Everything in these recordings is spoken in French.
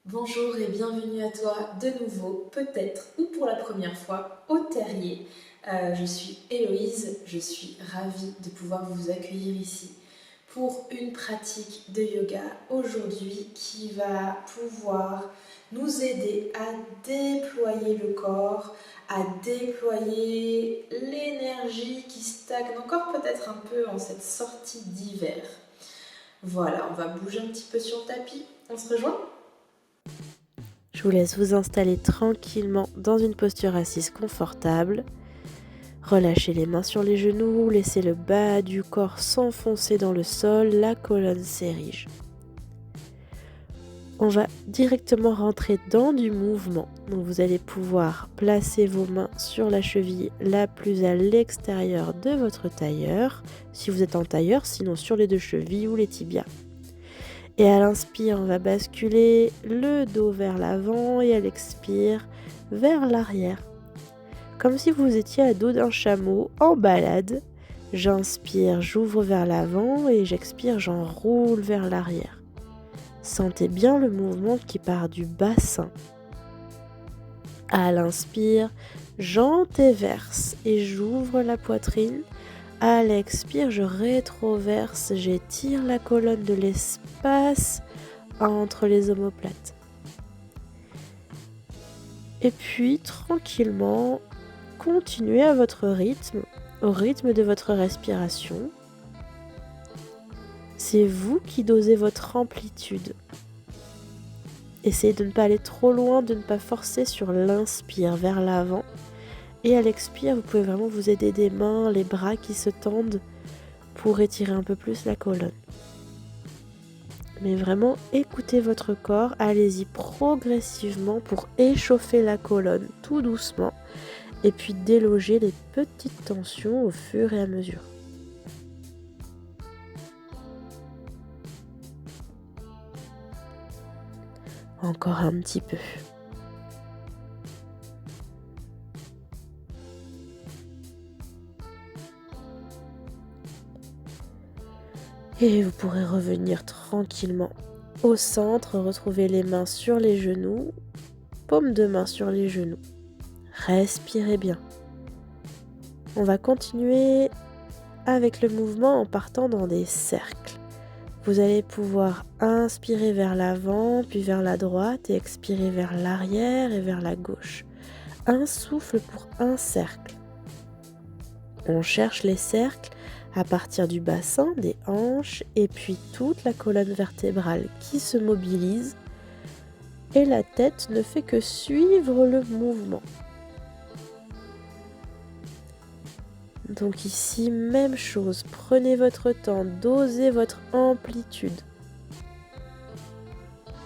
Bonjour et bienvenue à toi de nouveau, peut-être ou pour la première fois, au Terrier. Je suis Héloïse, je suis ravie de pouvoir vous accueillir ici pour une pratique de yoga aujourd'hui qui va pouvoir nous aider à déployer le corps, à déployer l'énergie qui stagne encore peut-être un peu en cette sortie d'hiver. Voilà, on va bouger un petit peu sur le tapis, on se rejoint? Je vous laisse vous installer tranquillement dans une posture assise confortable. Relâchez les mains sur les genoux, laissez le bas du corps s'enfoncer dans le sol, la colonne s'érige. On va directement rentrer dans du mouvement. Donc vous allez pouvoir placer vos mains sur la cheville la plus à l'extérieur de votre tailleur, si vous êtes en tailleur, sinon sur les deux chevilles ou les tibias. Et à l'inspire, on va basculer le dos vers l'avant et à l'expire, vers l'arrière. Comme si vous étiez à dos d'un chameau en balade. J'inspire, j'ouvre vers l'avant et j'expire, j'enroule vers l'arrière. Sentez bien le mouvement qui part du bassin. À l'inspire, j'antéverse et j'ouvre la poitrine. À l'expire, je rétroverse, j'étire la colonne de l'espace entre les omoplates. Et puis, tranquillement, continuez à votre rythme, au rythme de votre respiration. C'est vous qui dosez votre amplitude. Essayez de ne pas aller trop loin, de ne pas forcer sur l'inspire vers l'avant. Et à l'expire, vous pouvez vraiment vous aider des mains, les bras qui se tendent pour étirer un peu plus la colonne. Mais vraiment, écoutez votre corps, allez-y progressivement pour échauffer la colonne tout doucement et puis déloger les petites tensions au fur et à mesure. Encore un petit peu. Et vous pourrez revenir tranquillement au centre, retrouver les mains sur les genoux, paume de main sur les genoux. Respirez bien. On va continuer avec le mouvement en partant dans des cercles. Vous allez pouvoir inspirer vers l'avant, puis vers la droite et expirer vers l'arrière et vers la gauche. Un souffle pour un cercle. On cherche les cercles à partir du bassin, des hanches et puis toute la colonne vertébrale qui se mobilise et la tête ne fait que suivre le mouvement. Donc ici, même chose, prenez votre temps, dosez votre amplitude.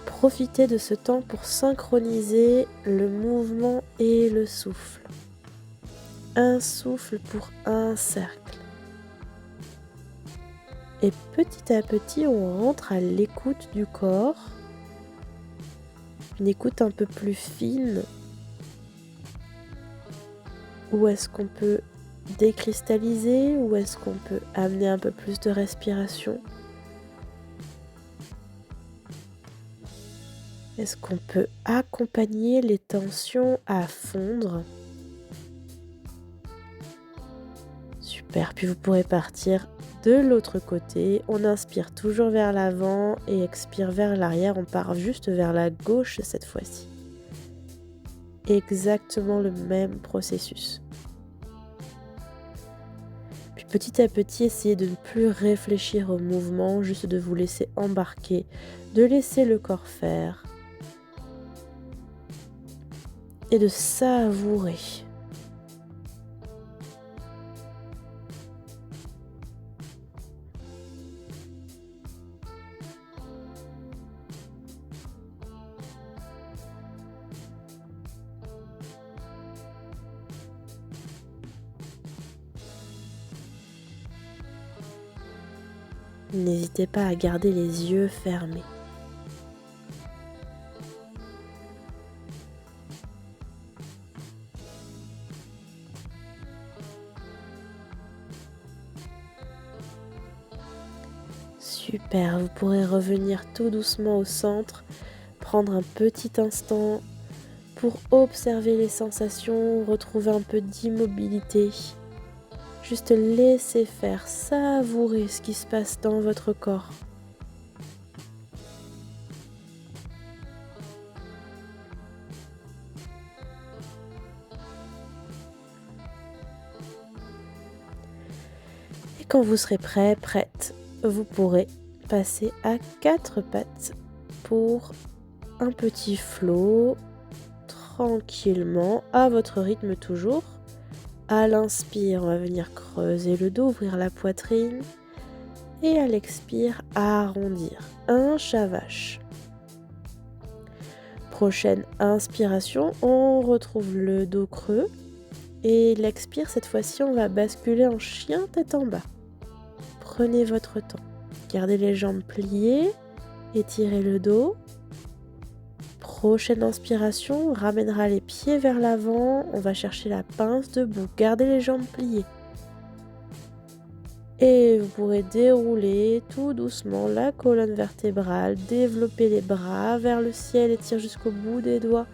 Profitez de ce temps pour synchroniser le mouvement et le souffle. Un souffle pour un cercle. Et petit à petit, on rentre à l'écoute du corps. Une écoute un peu plus fine. Où est-ce qu'on peut décristalliser? Où est-ce qu'on peut amener un peu plus de respiration? Est-ce qu'on peut accompagner les tensions à fondre? Super, puis vous pourrez partir de l'autre côté. On inspire toujours vers l'avant et expire vers l'arrière. On part juste vers la gauche cette fois-ci. Exactement le même processus. Puis petit à petit, essayez de ne plus réfléchir au mouvement, juste de vous laisser embarquer, de laisser le corps faire et de savourer. N'hésitez pas à garder les yeux fermés. Super, vous pourrez revenir tout doucement au centre. prendre un petit instant pour observer les sensations, retrouver un peu d'immobilité. Juste laisser faire, savourer ce qui se passe dans votre corps. Et quand vous serez prêt, prête, vous pourrez passer à 4 pattes pour un petit flot, tranquillement, à votre rythme toujours. À l'inspire, on va venir creuser le dos, ouvrir la poitrine. Et à l'expire, arrondir. Un chat vache. Prochaine inspiration, on retrouve le dos creux. Et l'expire, cette fois-ci, on va basculer en chien tête en bas. Prenez votre temps. Gardez les jambes pliées, étirez le dos. Prochaine inspiration, on ramènera les pieds vers l'avant. On va chercher la pince debout. Gardez les jambes pliées. Et vous pourrez dérouler tout doucement la colonne vertébrale, développer les bras vers le ciel, étire jusqu'au bout des doigts.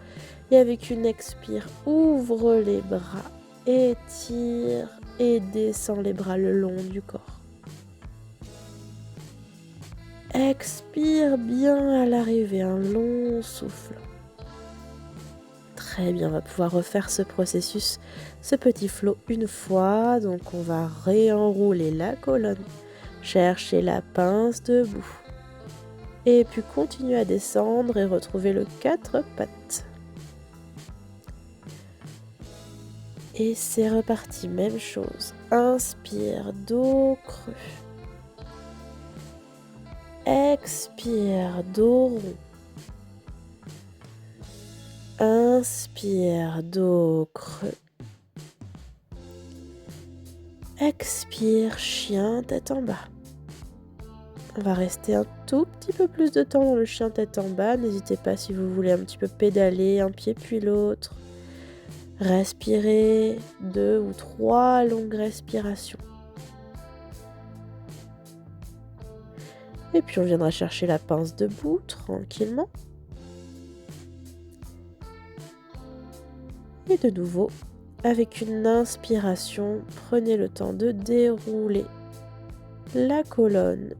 Et avec une expire, ouvre les bras, étire et descend les bras le long du corps. Expire bien à l'arrivée, un long souffle. Très bien, on va pouvoir refaire ce processus, ce petit flot une fois. Donc on va réenrouler la colonne, chercher la pince debout. Et puis continuer à descendre et retrouver le 4 pattes. Et c'est reparti, même chose. Inspire, dos creux. Expire, dos rond. Inspire, dos creux. Expire, chien tête en bas. On va rester un tout petit peu plus de temps dans le chien tête en bas. N'hésitez pas si vous voulez un petit peu pédaler un pied puis l'autre. Respirez 2 ou 3 longues respirations. Et puis on viendra chercher la pince debout tranquillement. Et de nouveau, avec une inspiration, prenez le temps de dérouler la colonne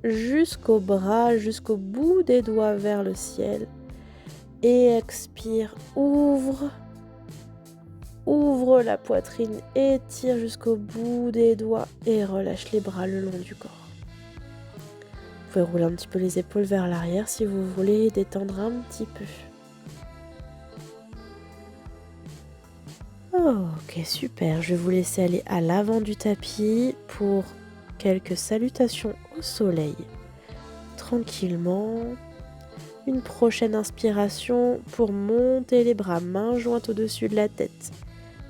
jusqu'au bras, jusqu'au bout des doigts vers le ciel. Et expire, ouvre la poitrine, étire jusqu'au bout des doigts et relâche les bras le long du corps. Vous pouvez rouler un petit peu les épaules vers l'arrière si vous voulez détendre un petit peu. Ok, super. Je vais vous laisser aller à l'avant du tapis pour quelques salutations au soleil. Tranquillement. Une prochaine inspiration pour monter les bras, mains jointes au-dessus de la tête.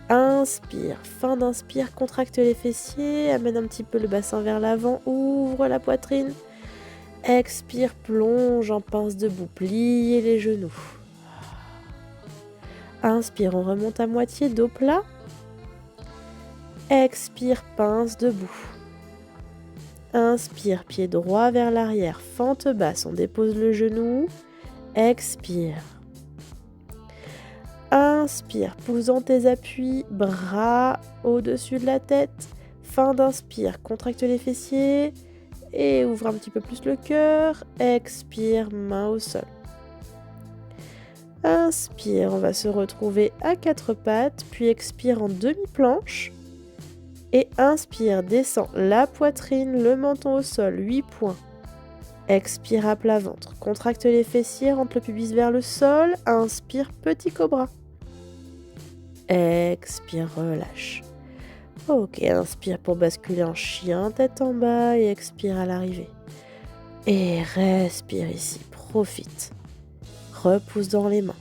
Inspire, fin d'inspire, contracte les fessiers, amène un petit peu le bassin vers l'avant, ouvre la poitrine. Expire, plonge en pince debout, pliez les genoux. Inspire, on remonte à moitié, dos plat. Expire, pince debout. Inspire, pied droit vers l'arrière, fente basse, on dépose le genou. Expire. Inspire, posant tes appuis, bras au-dessus de la tête. Fin d'inspire, contracte les fessiers et ouvre un petit peu plus le cœur. Expire, main au sol. Inspire, on va se retrouver à 4 pattes, puis expire en demi-planche. Et inspire, descend la poitrine, le menton au sol, 8 points. Expire à plat ventre, contracte les fessiers, rentre le pubis vers le sol. Inspire, petit cobra. Expire, relâche. Ok, inspire pour basculer en chien, tête en bas et expire à l'arrivée. Et respire ici, profite. Repousse dans les mains.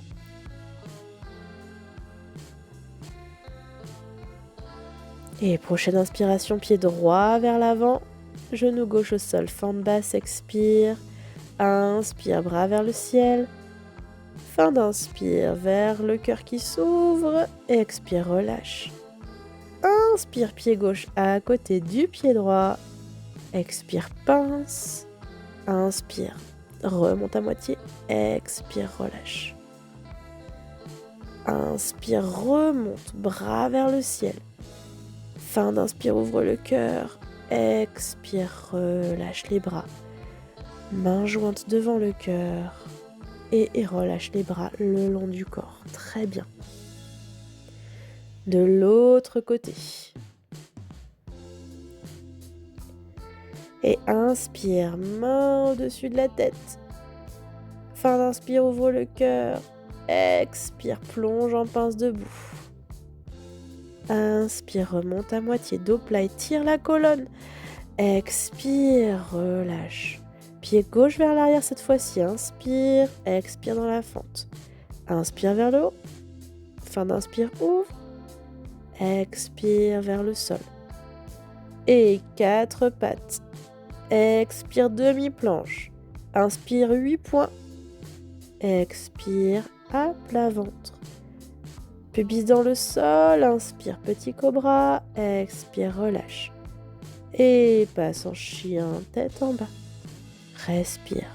Et prochaine inspiration, pied droit vers l'avant, genou gauche au sol, fente basse, expire. Inspire, bras vers le ciel. Fin d'inspire, vers le cœur qui s'ouvre. Expire, relâche. Inspire, pied gauche à côté du pied droit. Expire, pince. Inspire. remonte à moitié, expire, relâche. Inspire, remonte, bras vers le ciel. Fin d'inspire, ouvre le cœur, expire, relâche les bras. Mains jointes devant le cœur et relâche les bras le long du corps. Très bien. De l'autre côté. Et inspire, main au-dessus de la tête. Fin d'inspire, ouvre le cœur. Expire, plonge en pince debout. Inspire, remonte à moitié, dos plat, étire la colonne. Expire, relâche. Pied gauche vers l'arrière cette fois-ci. Inspire, expire dans la fente. Inspire vers le haut. Fin d'inspire, ouvre. Expire vers le sol. Et 4 pattes. Expire, demi-planche. Inspire, 8 points. Expire, à plat ventre. Pubis dans le sol. Inspire, petit cobra. Expire, relâche. Et passe en chien, tête en bas. Respire.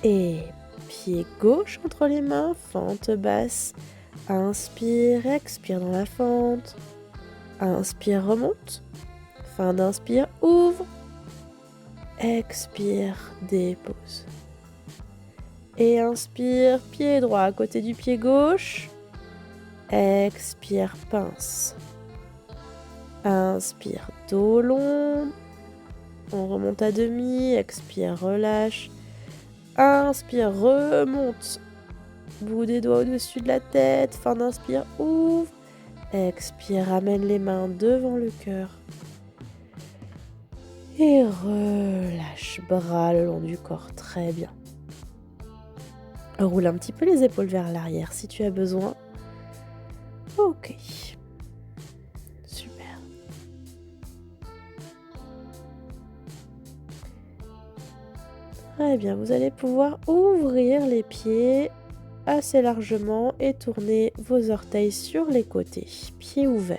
Et pied gauche entre les mains, fente basse. Inspire, expire dans la fente. Inspire, remonte. Fin d'inspire, ouvre. Expire, dépose. Et inspire, pied droit à côté du pied gauche. Expire, pince. Inspire, dos long. On remonte à demi. Expire, relâche. Inspire, remonte. Bout des doigts au-dessus de la tête. Fin d'inspire, ouvre. Expire, ramène les mains devant le cœur. Et relâche, bras le long du corps. Très bien. Roule un petit peu les épaules vers l'arrière si tu as besoin. Ok. Super. Très bien, vous allez pouvoir ouvrir les pieds assez largement et tourner vos orteils sur les côtés, pieds ouverts.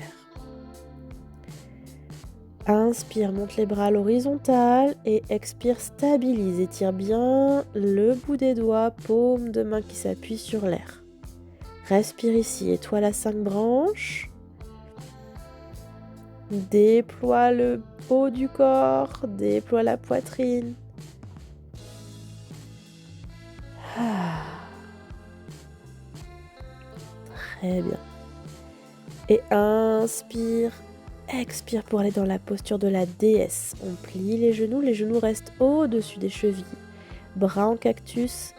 Inspire, monte les bras à l'horizontale et expire, stabilise, étire bien le bout des doigts, paume de main qui s'appuie sur l'air. Respire ici, étoile à 5 branches. Déploie le haut du corps, déploie la poitrine. Ah. Très bien. Et inspire, expire pour aller dans la posture de la déesse. On plie les genoux restent au-dessus des chevilles. Bras en cactus,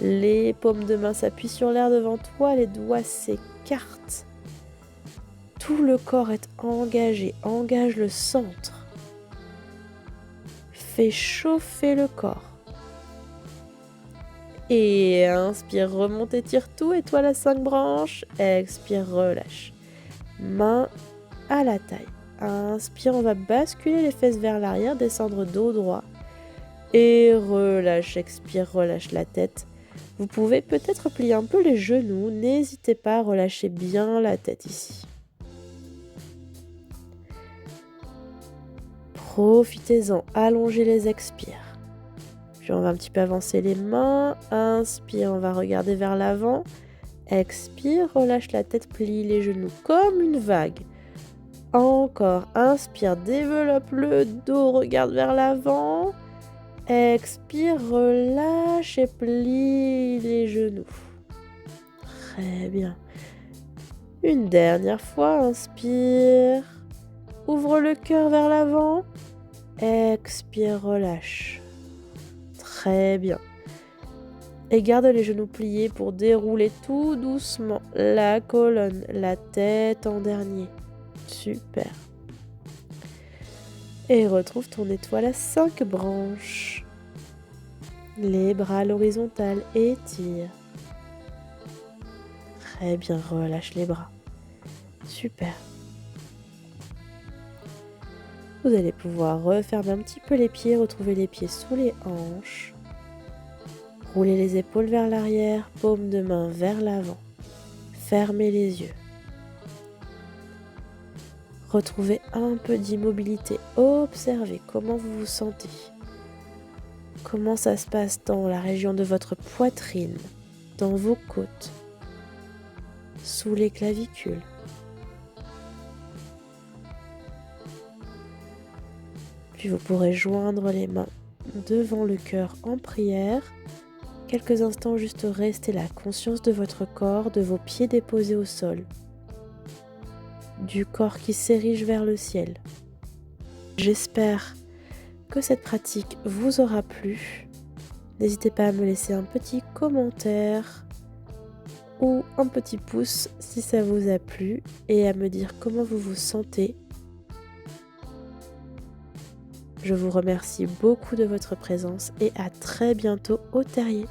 les paumes de main s'appuient sur l'air devant toi, les doigts s'écartent. Tout le corps est engagé, engage le centre. Fais chauffer le corps. Et inspire, remonte, étire tout, étoile à 5 branches. Expire, relâche. Main à la taille. Inspire, on va basculer les fesses vers l'arrière, descendre dos droit. Et relâche, expire, relâche la tête. Vous pouvez peut-être plier un peu les genoux. N'hésitez pas à relâcher bien la tête ici. Profitez-en, allongez les expires. Puis on va un petit peu avancer les mains. Inspire, on va regarder vers l'avant. Expire, relâche la tête, plie les genoux comme une vague. Encore, inspire, développe le dos, regarde vers l'avant. Expire, relâche et plie les genoux. Très bien. Une dernière fois, inspire. Ouvre le cœur vers l'avant. Expire, relâche. Très bien. Et garde les genoux pliés pour dérouler tout doucement la colonne, la tête en dernier. Super. Et retrouve ton étoile à 5 branches. Les bras à l'horizontale, étire. Très bien, relâche les bras. Super. Vous allez pouvoir refermer un petit peu les pieds, retrouver les pieds sous les hanches. Roulez les épaules vers l'arrière, paume de main vers l'avant. Fermez les yeux. Retrouvez un peu d'immobilité. Observez comment vous vous sentez. Comment ça se passe dans la région de votre poitrine, dans vos côtes, sous les clavicules. Puis vous pourrez joindre les mains devant le cœur en prière. Quelques instants, juste restez la conscience de votre corps, de vos pieds déposés au sol, du corps qui s'érige vers le ciel. J'espère que cette pratique vous aura plu. N'hésitez pas à me laisser un petit commentaire ou un petit pouce si ça vous a plu et à me dire comment vous vous sentez. Je vous remercie beaucoup de votre présence et à très bientôt au terrier.